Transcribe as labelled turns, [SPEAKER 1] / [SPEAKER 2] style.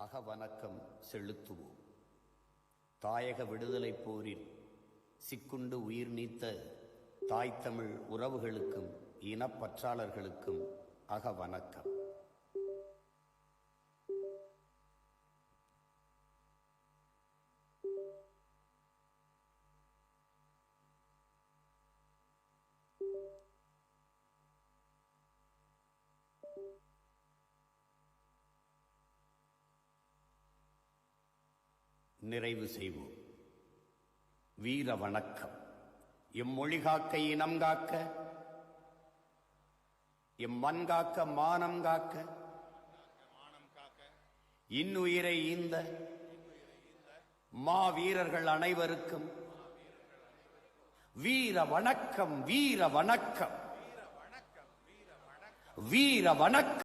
[SPEAKER 1] அகவணக்கம் செலுத்துவோம். தாயக விடுதலை போரில் சிக்குண்டு உயிர் நீத்த தாய் தமிழ் உறவுகளுக்கும் இனப்பற்றாளர்களுக்கும் அகவணக்கம். நிறைவு செய்வோம். வீர வணக்கம். எம்மொழி காக்க, இனம் காக்க, எம் மண் காக்க, மானம் காக்க, இன்னுயிரை ஈந்த மா வீரர்கள் அனைவருக்கும் வீர வணக்கம், வீர வணக்கம், வீர வணக்கம்.